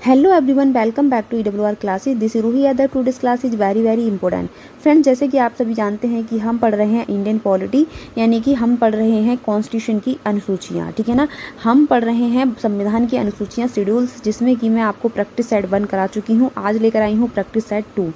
Hello everyone, welcome back to EWR classes. This is Ruhi Adar. Today's class is very very important. Friends, जैसे कि आप सभी जानते हैं कि हम पढ़ रहे हैं इंडियन पॉलिटी, यानी कि हम पढ़ रहे हैं कॉन्स्टिट्यूशन की अनुसूचियाँ, ठीक है ना। हम पढ़ रहे हैं संविधान की अनुसूचियाँ, शेड्यूल्स, जिसमें कि मैं आपको प्रैक्टिस सेट 1 करा चुकी हूँ। आज लेकर आई हूँ प्रैक्टिस सेट 2।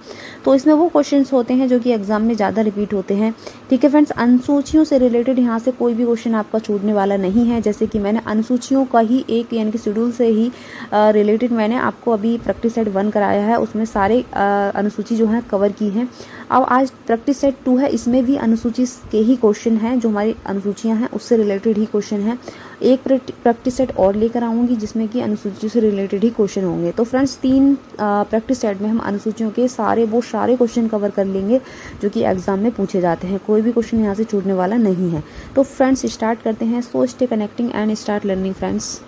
तो इसमें वो क्वेश्चन होते हैं जो कि एग्जाम में ज़्यादा रिपीट होते हैं, ठीक है फ्रेंड्स। अनुसूचियों से रिलेटेड यहाँ से कोई भी क्वेश्चन आपका छूटने वाला नहीं है। जैसे कि मैंने अनुसूचियों का ही एक यानी कि शेड्यूल से ही रिलेटेड मैंने आपको अभी प्रैक्टिस सेट 1 कराया है, उसमें सारे अनुसूची जो है कवर की हैं। अब आज प्रैक्टिस सेट 2 है, इसमें भी अनुसूची के ही क्वेश्चन हैं, जो हमारी अनुसूचियां हैं उससे रिलेटेड ही क्वेश्चन हैं। एक प्रैक्टिस सेट और लेकर आऊँगी जिसमें कि अनुसूची से रिलेटेड ही क्वेश्चन होंगे। तो फ्रेंड्स, 3 प्रैक्टिस सेट में हम अनुसूचियों के सारे क्वेश्चन कवर कर लेंगे जो कि एग्जाम में पूछे जाते हैं। कोई भी क्वेश्चन यहाँ से छूटने वाला नहीं है। तो फ्रेंड्स, स्टार्ट करते हैं। So stay connecting and start learning friends.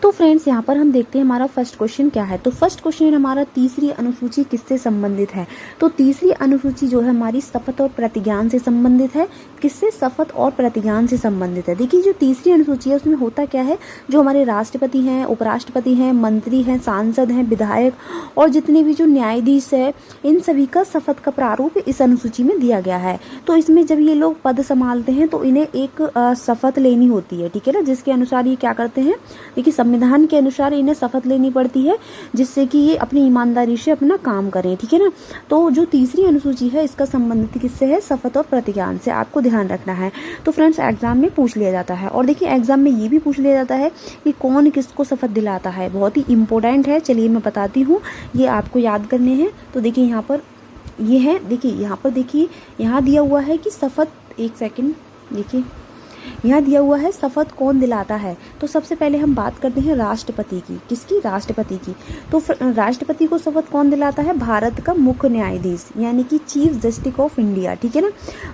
तो फ्रेंड्स, यहाँ पर हम देखते हैं हमारा फर्स्ट क्वेश्चन क्या है। तो फर्स्ट क्वेश्चन हमारा तीसरी अनुसूची किससे संबंधित है। तो तीसरी अनुसूची जो है हमारी शपथ और प्रतिज्ञान से संबंधित है। किससे? शपथ और प्रतिज्ञान से संबंधित है। देखिए, जो तीसरी अनुसूची है उसमें होता क्या है, जो हमारे राष्ट्रपति हैं, उपराष्ट्रपति हैं, मंत्री हैं, सांसद हैं, विधायक और जितने भी जो न्यायाधीश है, इन सभी का शपथ का प्रारूप इस अनुसूची में दिया गया है। तो इसमें जब ये लोग पद संभालते हैं तो इन्हें एक शपथ लेनी होती है, ठीक है ना, जिसके अनुसार ये क्या करते हैं। देखिए, संविधान के अनुसार इन्हें शपथ लेनी पड़ती है जिससे कि ये अपनी ईमानदारी से अपना काम करें, ठीक है ना। तो जो तीसरी अनुसूची है इसका संबंधित किससे है? शपथ और प्रतिज्ञान से। आपको ध्यान रखना है। तो फ्रेंड्स, एग्जाम में पूछ लिया जाता है। और देखिए, एग्जाम में ये भी पूछ लिया जाता है कि कौन किसको शपथ दिलाता है। बहुत ही इंपॉर्टेंट है। चलिए मैं बताती हूँ, ये आपको याद करने हैं। तो देखिए यहाँ पर ये है, देखिए यहाँ पर, देखिए यहाँ दिया हुआ है कि शपथ, एक सेकेंड, देखिए यहाँ दिया हुआ है शपथ कौन दिलाता है। तो सबसे पहले हम बात करते हैं राष्ट्रपति की। किसकी? राष्ट्रपति की। तो राष्ट्रपति को शपथ कौन दिलाता है? भारत का मुख्य न्यायाधीश, यानी कि चीफ जस्टिस ऑफ इंडिया, ठीक है ना।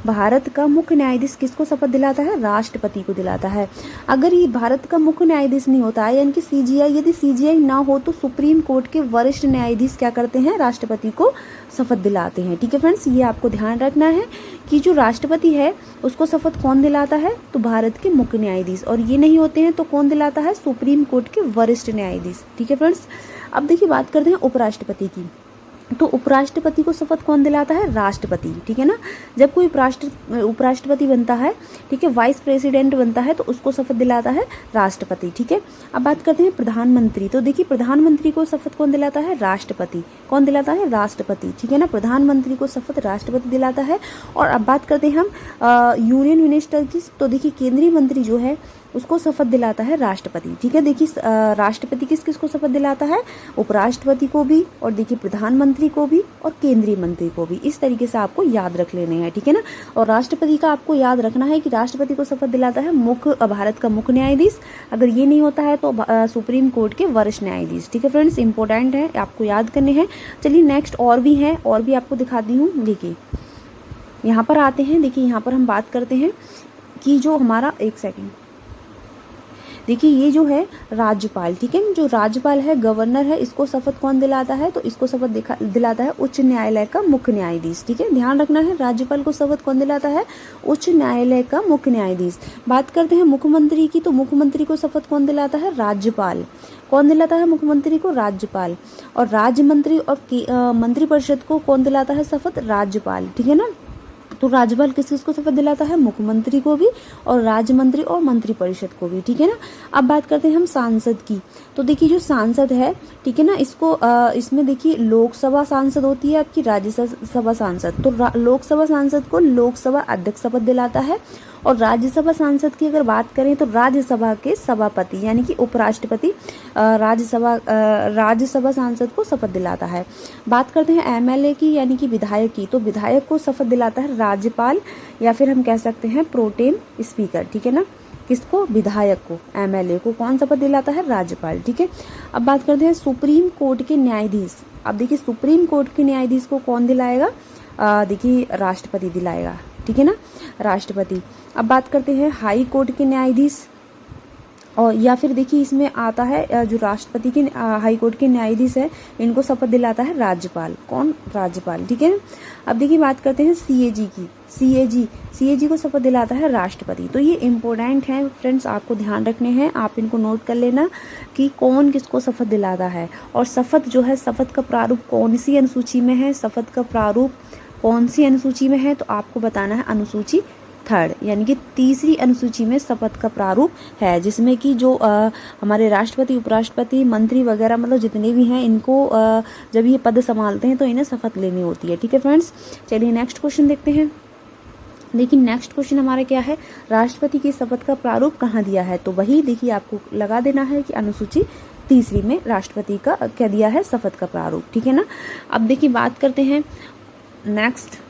भारत का मुख्य न्यायाधीश किसको शपथ दिलाता है? राष्ट्रपति को दिलाता है। अगर ये भारत का मुख्य न्यायाधीश नहीं होता है, यानी कि CGI, यदि CGI ना हो तो सुप्रीम कोर्ट के वरिष्ठ न्यायाधीश क्या करते हैं? राष्ट्रपति को शपथ दिलाते हैं, ठीक है फ्रेंड्स। ये आपको ध्यान रखना है कि जो राष्ट्रपति है उसको शपथ कौन दिलाता है? तो भारत के मुख्य न्यायाधीश। और ये नहीं होते हैं तो कौन दिलाता है? सुप्रीम कोर्ट के वरिष्ठ न्यायाधीश, ठीक है फ्रेंड्स। अब देखिए, बात करते हैं उपराष्ट्रपति की। तो उपराष्ट्रपति को शपथ कौन दिलाता है? राष्ट्रपति, ठीक है ना। जब कोई उपराष्ट्रपति बनता है, ठीक है, वाइस प्रेसिडेंट बनता है, तो उसको शपथ दिलाता है राष्ट्रपति, ठीक है। अब बात करते हैं प्रधानमंत्री। तो देखिए, प्रधानमंत्री को शपथ कौन दिलाता है? राष्ट्रपति। कौन दिलाता है? राष्ट्रपति, ठीक है ना। प्रधानमंत्री को शपथ राष्ट्रपति दिलाता है। और अब बात करते हैं हम यूनियन मिनिस्टर की। तो देखिए, केंद्रीय मंत्री जो है उसको शपथ दिलाता है राष्ट्रपति, ठीक है। देखिए, राष्ट्रपति किस किस को शपथ दिलाता है? उपराष्ट्रपति को भी, और देखिए प्रधानमंत्री को भी, और केंद्रीय मंत्री को भी। इस तरीके से आपको याद रख लेने हैं, ठीक है ना। और राष्ट्रपति का आपको याद रखना है कि राष्ट्रपति को शपथ दिलाता है भारत का मुख्य न्यायाधीश। अगर ये नहीं होता है तो सुप्रीम कोर्ट के वरिष्ठ न्यायाधीश, ठीक है फ्रेंड्स। इंपॉर्टेंट है, आपको याद करने हैं। चलिए नेक्स्ट और भी हैं, और भी आपको दिखाती हूँ। देखिए यहाँ पर आते हैं। देखिए यहाँ पर हम बात करते हैं कि जो हमारा, एक सेकेंड, देखिए ये जो है राज्यपाल, ठीक है, जो राज्यपाल है, गवर्नर है, इसको शपथ कौन दिलाता है? तो इसको शपथ दिलाता है उच्च न्यायालय का मुख्य न्यायाधीश, ठीक है। ध्यान रखना है, राज्यपाल को शपथ कौन दिलाता है? उच्च न्यायालय का मुख्य न्यायाधीश। बात करते हैं मुख्यमंत्री की। तो मुख्यमंत्री को शपथ कौन दिलाता है? राज्यपाल। कौन दिलाता है मुख्यमंत्री को? राज्यपाल। और राज्य मंत्री और मंत्रिपरिषद को कौन दिलाता है शपथ? राज्यपाल, ठीक है ना। तो राज्यपाल किस किस को शपथ दिलाता है? मुख्यमंत्री को भी, और राज्य मंत्री और मंत्रिपरिषद को भी, ठीक है ना। अब बात करते हैं हम सांसद की। तो देखिए, जो सांसद है, ठीक है ना, इसको इसमें देखिए लोकसभा सांसद होती है आपकी, राज्यसभा सांसद। तो लोकसभा सांसद को लोकसभा अध्यक्ष शपथ दिलाता है। और राज्यसभा सांसद की अगर बात करें तो राज्यसभा के सभापति, यानी कि उपराष्ट्रपति राज्यसभा सांसद को शपथ दिलाता है। बात करते हैं MLA की, यानी कि विधायक की। तो विधायक को शपथ दिलाता है राज्यपाल, या फिर हम कह सकते हैं प्रोटेम स्पीकर, ठीक है ना। किसको? विधायक को, MLA को कौन शपथ दिलाता है? राज्यपाल, ठीक है। अब बात करते हैं सुप्रीम कोर्ट के न्यायाधीश। अब देखिए, सुप्रीम कोर्ट के न्यायाधीश को कौन दिलाएगा? देखिए राष्ट्रपति दिलाएगा, ठीक है ना, राष्ट्रपति। अब बात करते हैं हाई कोर्ट के न्यायाधीश, और या फिर देखिए इसमें आता है जो राष्ट्रपति के हाई कोर्ट के न्यायाधीश है, इनको शपथ दिलाता है राज्यपाल। कौन? राज्यपाल, ठीक है। अब देखिए बात करते हैं CAG की। सीएजी, सीएजी को शपथ दिलाता है राष्ट्रपति। तो ये इम्पोर्टेंट है फ्रेंड्स, आपको ध्यान रखने हैं, आप इनको नोट कर लेना कि कौन किसको शपथ दिलाता है। और शपथ जो है, शपथ का प्रारूप कौन सी अनुसूची में है, शपथ का प्रारूप कौन सी अनुसूची में है, तो आपको बताना है अनुसूची 3rd यानी कि तीसरी अनुसूची में शपथ का प्रारूप है, जिसमें कि जो हमारे राष्ट्रपति, उपराष्ट्रपति, मंत्री वगैरह मतलब जितने भी हैं, इनको जब ये पद संभालते हैं तो इन्हें शपथ लेनी होती है। ठीक है फ्रेंड्स, चलिए नेक्स्ट क्वेश्चन देखते हैं। देखिए नेक्स्ट क्वेश्चन हमारा क्या है, राष्ट्रपति की शपथ का प्रारूप कहाँ दिया है, तो वही देखिए आपको लगा देना है कि अनुसूची 3 में राष्ट्रपति का क्या दिया है, शपथ का प्रारूप। ठीक है ना। अब देखिए बात करते हैं नेक्स्ट।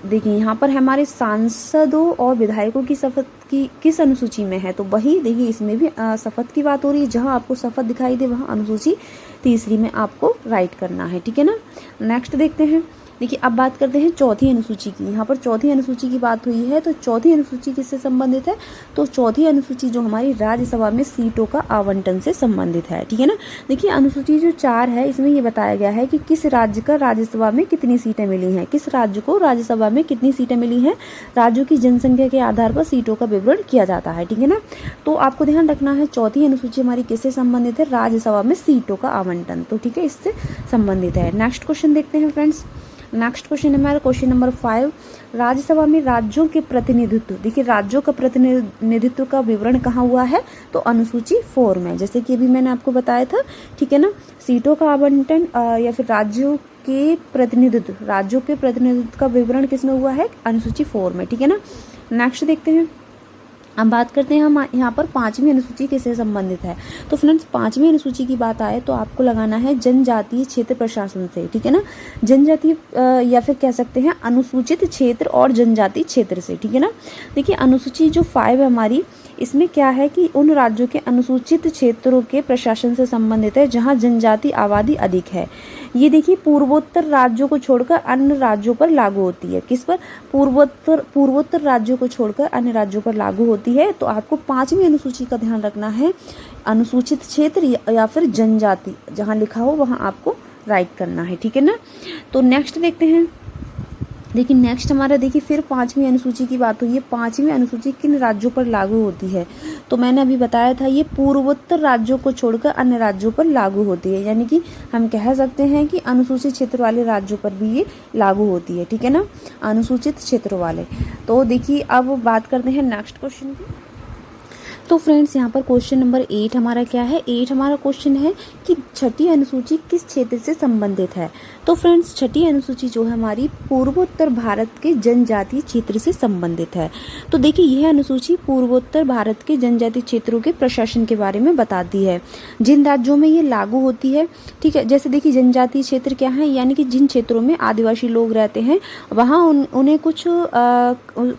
देखिए यहाँ पर हमारे सांसदों और विधायकों की शपथ की किस अनुसूची में है, तो वही देखिए इसमें भी शपथ की बात हो रही है। जहाँ आपको शपथ दिखाई दे वहाँ अनुसूची 3 में आपको राइट करना है। ठीक है ना। नेक्स्ट देखते हैं। देखिए अब बात करते हैं चौथी अनुसूची की। यहाँ पर चौथी अनुसूची की बात हुई है, तो चौथी अनुसूची किससे संबंधित है, तो चौथी अनुसूची जो हमारी राज्यसभा में सीटों का आवंटन से संबंधित है। ठीक है ना। देखिए अनुसूची जो 4 है, इसमें ये बताया गया है कि किस राज्य का राज्यसभा में कितनी सीटें मिली हैं, किस राज्य को राज्यसभा में कितनी सीटें मिली हैं, राज्यों की जनसंख्या के आधार पर सीटों का विवरण किया जाता है। ठीक है ना। तो आपको ध्यान रखना है चौथी अनुसूची हमारी किससे संबंधित है, राज्यसभा में सीटों का आवंटन, तो ठीक है इससे संबंधित है। नेक्स्ट क्वेश्चन देखते हैं फ्रेंड्स। नेक्स्ट क्वेश्चन हमारा क्वेश्चन नंबर 5, राज्यसभा में राज्यों के प्रतिनिधित्व। देखिए राज्यों का प्रतिनिधित्व का विवरण कहाँ हुआ है, तो अनुसूची 4 में, जैसे कि अभी मैंने आपको बताया था। ठीक है ना। सीटों का आवंटन या फिर राज्यों के प्रतिनिधित्व का विवरण किसमें हुआ है, अनुसूची 4 में। ठीक है ना। नेक्स्ट देखते हैं। अब बात करते हैं हम यहाँ पर 5वीं अनुसूची किससे संबंधित है, तो फ्रेंड्स 5वीं अनुसूची की बात आए तो आपको लगाना है जनजातीय क्षेत्र प्रशासन से। ठीक है ना। जनजातीय या फिर कह सकते हैं अनुसूचित क्षेत्र और जनजातीय क्षेत्र से। ठीक है ना। देखिए अनुसूची जो 5 है हमारी, इसमें क्या है कि उन राज्यों के अनुसूचित क्षेत्रों के प्रशासन से संबंधित है जहाँ जनजातीय आबादी अधिक है। ये देखिए पूर्वोत्तर राज्यों को छोड़कर अन्य राज्यों पर लागू होती है। किस पर, पूर्वोत्तर राज्यों को छोड़कर अन्य राज्यों पर लागू होती है। तो आपको 5वीं अनुसूची का ध्यान रखना है, अनुसूचित क्षेत्र या फिर जनजाति, जहाँ लिखा हो वहाँ आपको राइट करना है। ठीक है ना। तो नेक्स्ट देखते हैं। देखिए नेक्स्ट हमारा देखिए फिर 5वीं अनुसूची की बात हुई है। 5वीं अनुसूची किन राज्यों पर लागू होती है, तो मैंने अभी बताया था ये पूर्वोत्तर राज्यों को छोड़कर अन्य राज्यों पर लागू होती है, यानी कि हम कह सकते हैं कि अनुसूचित क्षेत्र वाले राज्यों पर भी ये लागू होती है। ठीक है ना, अनुसूचित क्षेत्र वाले। तो देखिए अब बात करते हैं नेक्स्ट क्वेश्चन की। तो फ्रेंड्स यहाँ पर क्वेश्चन नंबर 8 हमारा क्या है, 8 हमारा क्वेश्चन है कि छठी अनुसूची किस क्षेत्र से संबंधित है। तो फ्रेंड्स छठी अनुसूची जो है हमारी पूर्वोत्तर भारत के जनजातीय क्षेत्र से संबंधित है। तो देखिए यह अनुसूची पूर्वोत्तर भारत के जनजातीय क्षेत्रों के प्रशासन के बारे में बताती है, जिन राज्यों में ये लागू होती है। ठीक है, जैसे देखिए जनजातीय क्षेत्र क्या है, यानी कि जिन क्षेत्रों में आदिवासी लोग रहते हैं वहाँ उन्हें कुछ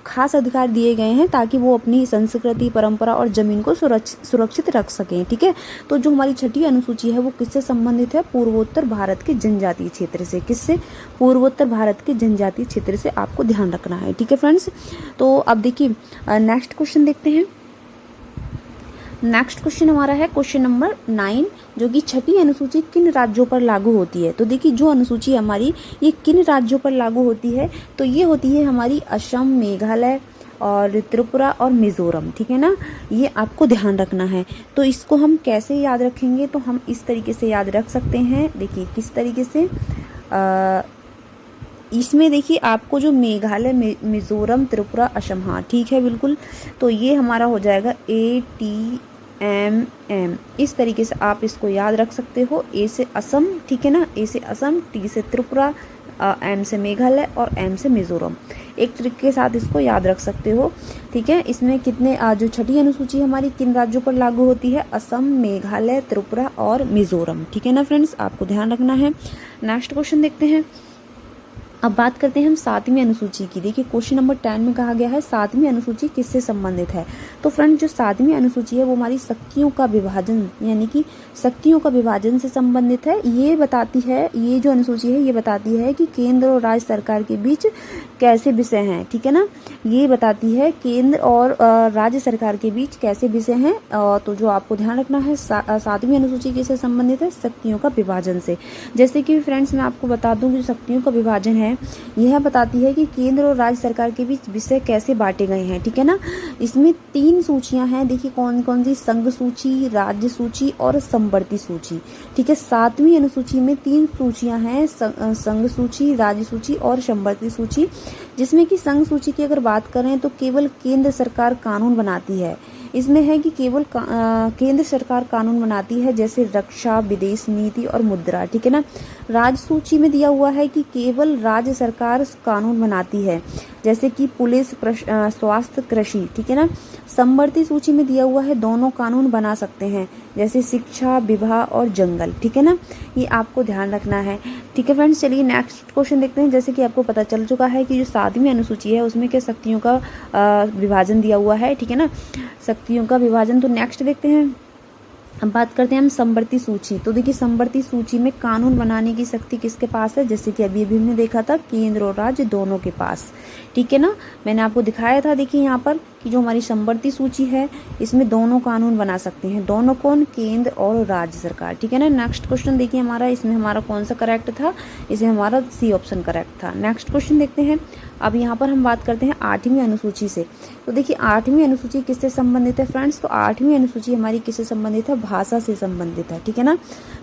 खास अधिकार दिए गए हैं ताकि वो अपनी संस्कृति, परंपरा और जमीन को सुरक्षित रख सकें। ठीक है, तो जो हमारी छठी अनुसूची है वो किससे संबंधित है, पूर्वोत्तर भारत के जनजातीय क्षेत्र से। किससे, पूर्वोत्तर भारत के जनजातीय क्षेत्र से आपको ध्यान रखना है। ठीक है फ्रेंड्स, तो अब देखिए नेक्स्ट क्वेश्चन देखते हैं। नेक्स्ट क्वेश्चन हमारा है क्वेश्चन नंबर 9, जो कि छठी अनुसूची किन राज्यों पर लागू होती है। तो देखिए जो अनुसूची हमारी ये किन राज्यों पर लागू होती है, तो ये होती है हमारी असम, मेघालय और त्रिपुरा और मिजोरम। ठीक है ना, ये आपको ध्यान रखना है। तो इसको हम कैसे याद रखेंगे, तो हम इस तरीके से याद रख सकते हैं। देखिए किस तरीके से, इसमें देखिए आपको जो मेघालय, मिजोरम, त्रिपुरा, असम, हाँ ठीक है बिल्कुल, तो ये हमारा हो जाएगा ATMM। इस तरीके से आप इसको याद रख सकते हो। ए से असम, ठीक है ना, ए से असम, टी से त्रिपुरा, एम से मेघालय और एम से मिजोरम। एक ट्रिक के साथ इसको याद रख सकते हो। ठीक है, इसमें कितने जो छठी अनुसूची हमारी किन राज्यों पर लागू होती है, असम, मेघालय, त्रिपुरा और मिजोरम। ठीक है ना फ्रेंड्स, आपको ध्यान रखना है। नेक्स्ट क्वेश्चन देखते हैं। अब बात करते हैं हम 7वीं अनुसूची की। देखिए क्वेश्चन नंबर 10 में कहा गया है 7वीं अनुसूची किससे संबंधित है। तो फ्रेंड जो 7वीं अनुसूची है वो हमारी शक्तियों का विभाजन, यानी कि शक्तियों का विभाजन से संबंधित है। ये बताती है, ये जो अनुसूची है ये बताती है कि केंद्र और राज्य सरकार के बीच कैसे विषय हैं। ठीक है ना, ये बताती है केंद्र और राज्य सरकार के बीच कैसे विषय हैं। तो जो आपको ध्यान रखना है 7वीं अनुसूची किससे संबंधित है, शक्तियों का विभाजन से। जैसे कि फ्रेंड्स मैं आपको बता दूं कि शक्तियों का विभाजन है है, यह बताती है कि केंद्र और राज्य सरकार के बीच विषय कैसे बांटे गए हैं, ठीक है ना। इसमें 3 सूचियां हैं, देखिए कौन कौन सी, संघ सूची, राज्य सूची और समवर्ती सूची, ठीक है। 7वीं अनुसूची में 3 सूचियां हैं, संघ सूची, राज्य सूची और समवर्ती सूची, जिसमें कि संघ सूची की अगर बात करें तो केवल केंद्र सरकार कानून बनाती है। इसमें है कि केवल केंद्र सरकार कानून बनाती है, जैसे रक्षा, विदेश नीति और मुद्रा, ठीक है ना। राज्य सूची में दिया हुआ है कि केवल राज्य सरकार कानून बनाती है, जैसे कि पुलिस, स्वास्थ्य, कृषि, ठीक है ना। समवर्ती सूची में दिया हुआ है दोनों कानून बना सकते हैं, जैसे शिक्षा, विवाह और जंगल, ठीक है ना। ये आपको ध्यान रखना है, ठीक है फ्रेंड्स। चलिए नेक्स्ट क्वेश्चन देखते हैं। जैसे कि आपको पता चल चुका है कि जो 7वीं अनुसूची है उसमें क्या शक्तियों का विभाजन दिया हुआ है, ठीक है ना, शक्तियों का विभाजन। तो नेक्स्ट देखते हैं, अब बात करते हैं हम समवर्ती सूची। तो देखिए समवर्ती सूची में कानून बनाने की शक्ति किसके पास है, जैसे कि अभी हमने देखा था केंद्र और राज्य दोनों के पास, ठीक है ना। मैंने आपको दिखाया था, देखिए यहाँ पर कि जो हमारी समवर्ती सूची है इसमें दोनों कानून बना सकते हैं, दोनों कौन, केंद्र और राज्य सरकार, ठीक है ना। नेक्स्ट क्वेश्चन देखिए हमारा, इसमें हमारा कौन सा करेक्ट था, इसमें हमारा सी ऑप्शन करेक्ट था। नेक्स्ट क्वेश्चन देखते हैं। अब यहाँ पर हम बात करते हैं 8वीं अनुसूची से। तो देखिए 8वीं अनुसूची किससे संबंधित है फ्रेंड्स, तो 8वीं अनुसूची हमारी किससे संबंधित है, भाषा से संबंधित है, ठीक है ना,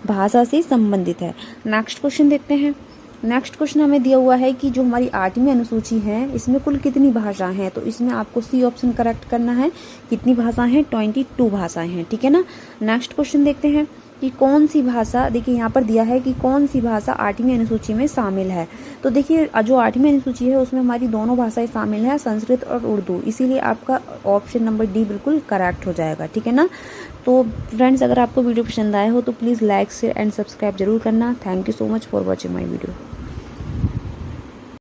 भाषा से संबंधित है। नेक्स्ट क्वेश्चन देखते हैं। नेक्स्ट क्वेश्चन हमें दिया हुआ है कि जो हमारी 8वीं अनुसूची है इसमें कुल कितनी भाषाएं हैं, तो इसमें आपको सी ऑप्शन करेक्ट करना है। कितनी भाषाएं हैं, 22 भाषाएं हैं, ठीक है ना। नेक्स्ट क्वेश्चन देखते हैं कि कौन सी भाषा, देखिए यहाँ पर दिया है कि कौन सी भाषा 8वीं अनुसूची में शामिल है। तो देखिए जो 8वीं अनुसूची है उसमें हमारी दोनों भाषाएं शामिल है, संस्कृत और उर्दू, इसीलिए आपका ऑप्शन नंबर डी बिल्कुल करेक्ट हो जाएगा, ठीक है ना। तो फ्रेंड्स अगर आपको वीडियो पसंद आया हो तो please like, share and subscribe जरूर करना। Thank you so much for watching my video.